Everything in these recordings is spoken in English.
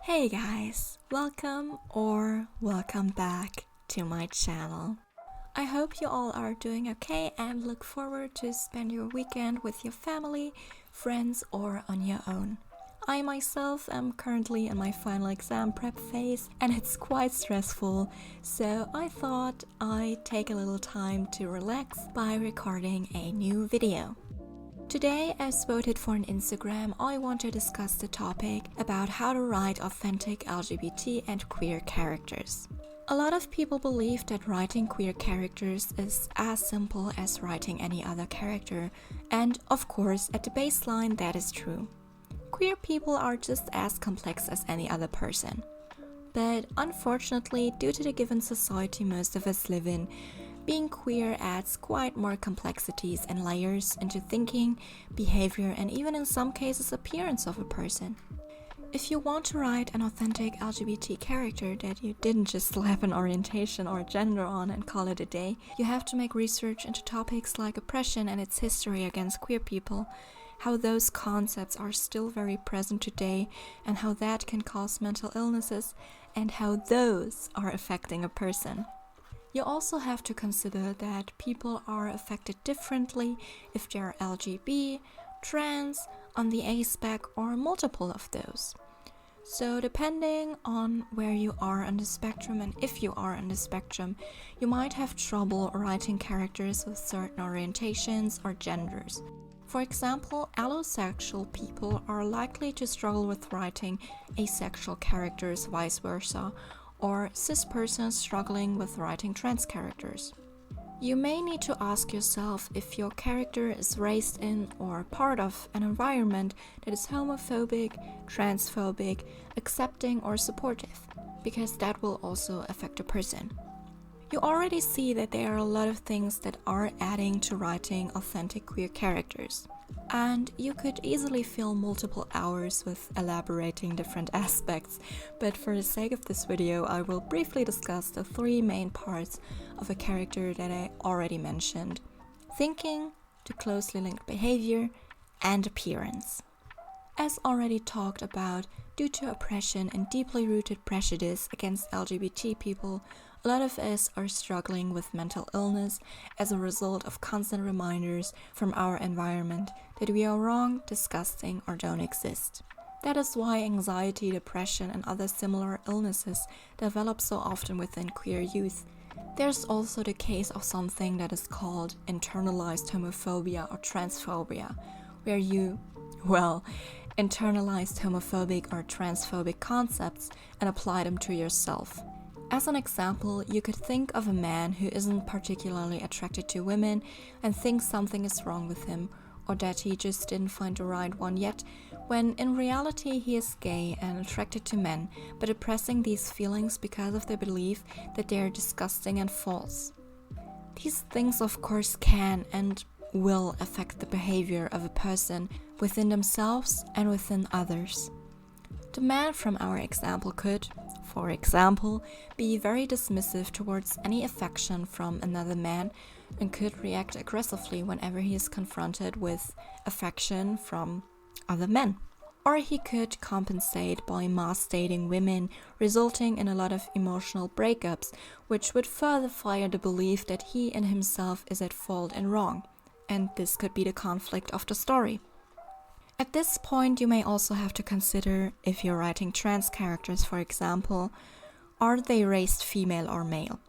Hey guys, welcome back to my channel. I hope you all are doing okay and look forward to spend your weekend with your family, friends or on your own. I myself am currently in my final exam prep phase and it's quite stressful, so I thought I'd take a little time to relax by recording a new video. Today, as voted for on Instagram, I want to discuss the topic about how to write authentic LGBT and queer characters. A lot of people believe that writing queer characters is as simple as writing any other character, and of course, at the baseline, that is true. Queer people are just as complex as any other person. But unfortunately, due to the given society most of us live in, being queer adds quite more complexities and layers into thinking, behavior, and even in some cases appearance of a person. If you want to write an authentic LGBT character that you didn't just slap an orientation or gender on and call it a day, you have to make research into topics like oppression and its history against queer people, how those concepts are still very present today, and how that can cause mental illnesses, and how those are affecting a person. You also have to consider that people are affected differently if they're LGBT, trans, on the A spec, or multiple of those. So depending on where you are on the spectrum and if you are on the spectrum, you might have trouble writing characters with certain orientations or genders. For example, allosexual people are likely to struggle with writing asexual characters, vice versa, or cis persons struggling with writing trans characters. You may need to ask yourself if your character is raised in or part of an environment that is homophobic, transphobic, accepting or supportive, because that will also affect a person. You already see that there are a lot of things that are adding to writing authentic queer characters. And you could easily fill multiple hours with elaborating different aspects, but for the sake of this video, I will briefly discuss the three main parts of a character that I already mentioned: thinking, to closely linked behavior, and appearance. As already talked about, due to oppression and deeply rooted prejudice against LGBT people, a lot of us are struggling with mental illness as a result of constant reminders from our environment that we are wrong, disgusting, or don't exist. That is why anxiety, depression, and other similar illnesses develop so often within queer youth. There's also the case of something that is called internalized homophobia or transphobia, where you, internalized homophobic or transphobic concepts and apply them to yourself. As an example, you could think of a man who isn't particularly attracted to women and thinks something is wrong with him, or that he just didn't find the right one yet, when in reality he is gay and attracted to men, but oppressing these feelings because of the belief that they are disgusting and false. These things of course can and will affect the behavior of a person within themselves and within others. The man from our example could, for example, be very dismissive towards any affection from another man and could react aggressively whenever he is confronted with affection from other men. Or he could compensate by mass dating women, resulting in a lot of emotional breakups, which would further fire the belief that he in himself is at fault and wrong. And this could be the conflict of the story. At this point, you may also have to consider, if you're writing trans characters, for example, are they raised female or male?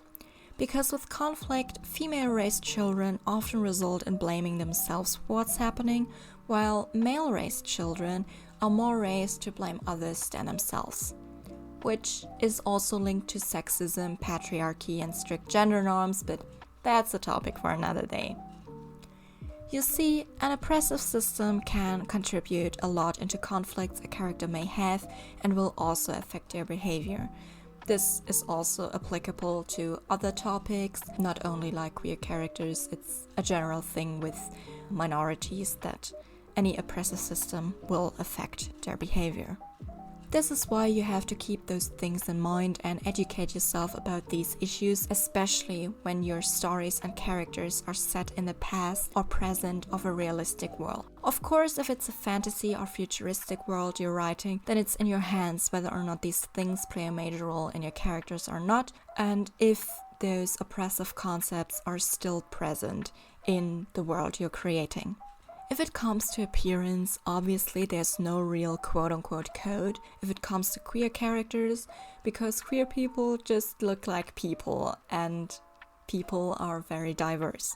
Because with conflict, female-raised children often result in blaming themselves for what's happening, while male-raised children are more raised to blame others than themselves, which is also linked to sexism, patriarchy, and strict gender norms, but that's a topic for another day. You see, an oppressive system can contribute a lot into conflicts a character may have and will also affect their behavior. This is also applicable to other topics, not only like queer characters. It's a general thing with minorities that any oppressive system will affect their behavior. This is why you have to keep those things in mind and educate yourself about these issues, especially when your stories and characters are set in the past or present of a realistic world. Of course, if it's a fantasy or futuristic world you're writing, then it's in your hands whether or not these things play a major role in your characters or not, and if those oppressive concepts are still present in the world you're creating. If it comes to appearance, obviously there's no real quote-unquote code if it comes to queer characters, because queer people just look like people and people are very diverse.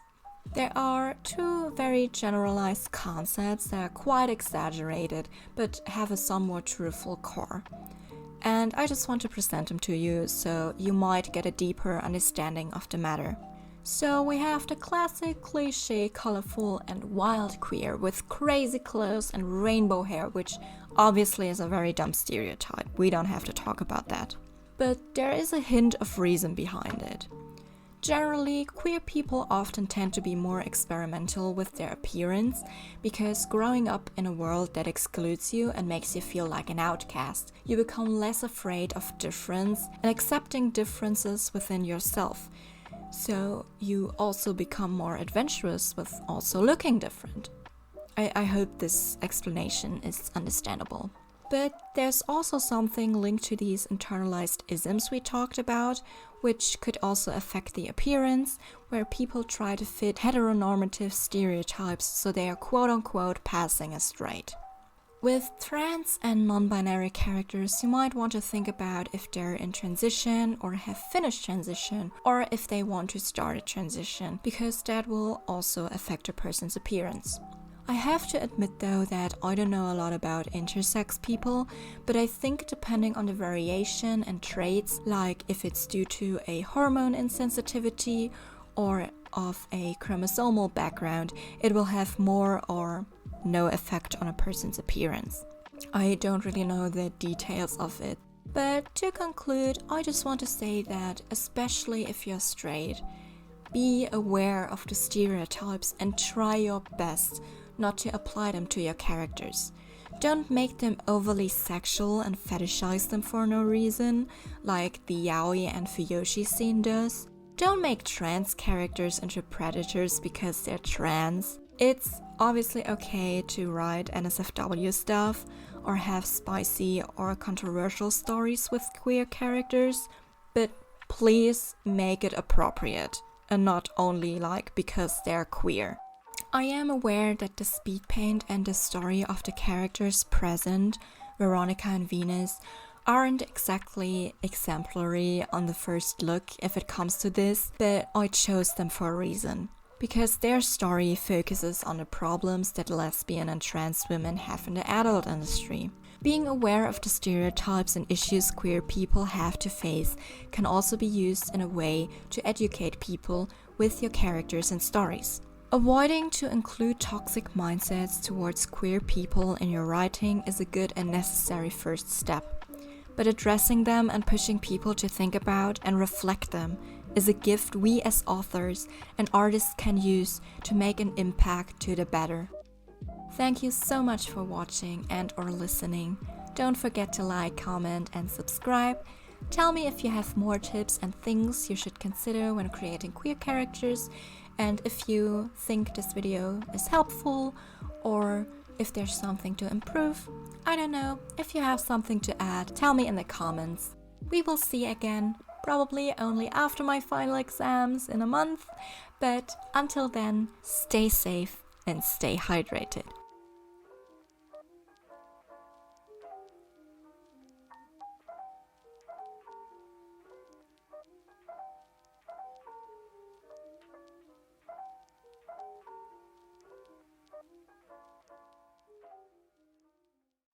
There are two very generalized concepts that are quite exaggerated but have a somewhat truthful core. And I just want to present them to you so you might get a deeper understanding of the matter. So we have the classic, cliché, colorful and wild queer with crazy clothes and rainbow hair, which obviously is a very dumb stereotype. We don't have to talk about that. But there is a hint of reason behind it. Generally, queer people often tend to be more experimental with their appearance because growing up in a world that excludes you and makes you feel like an outcast, you become less afraid of difference and accepting differences within yourself. So you also become more adventurous with also looking different. I hope this explanation is understandable. But there's also something linked to these internalized isms we talked about, which could also affect the appearance, where people try to fit heteronormative stereotypes so they are quote-unquote passing as straight. With trans and non-binary characters, you might want to think about if they're in transition or have finished transition, or if they want to start a transition, because that will also affect a person's appearance. I have to admit though that I don't know a lot about intersex people, but I think depending on the variation and traits, like if it's due to a hormone insensitivity or of a chromosomal background, it will have more or no effect on a person's appearance. I don't really know the details of it. But to conclude, I just want to say that especially if you're straight, be aware of the stereotypes and try your best not to apply them to your characters. Don't make them overly sexual and fetishize them for no reason, like the yaoi and fuyoshi scene does. Don't make trans characters into predators because they're trans. It's obviously okay to write NSFW stuff or have spicy or controversial stories with queer characters, but please make it appropriate and not only like because they're queer. I am aware that the Speedpaint and the story of the characters present, Veronica and Venus, aren't exactly exemplary on the first look if it comes to this, but I chose them for a reason. Because their story focuses on the problems that lesbian and trans women have in the adult industry. Being aware of the stereotypes and issues queer people have to face can also be used in a way to educate people with your characters and stories. Avoiding to include toxic mindsets towards queer people in your writing is a good and necessary first step. But addressing them and pushing people to think about and reflect them is a gift we as authors and artists can use to make an impact to the better. Thank you so much for watching and or listening. Don't forget to like, comment and subscribe. Tell me if you have more tips and things you should consider when creating queer characters, and if you think this video is helpful or if there's something to improve. I don't know. If you have something to add, tell me in the comments. We will see again, probably only after my final exams in a month, but until then, stay safe and stay hydrated.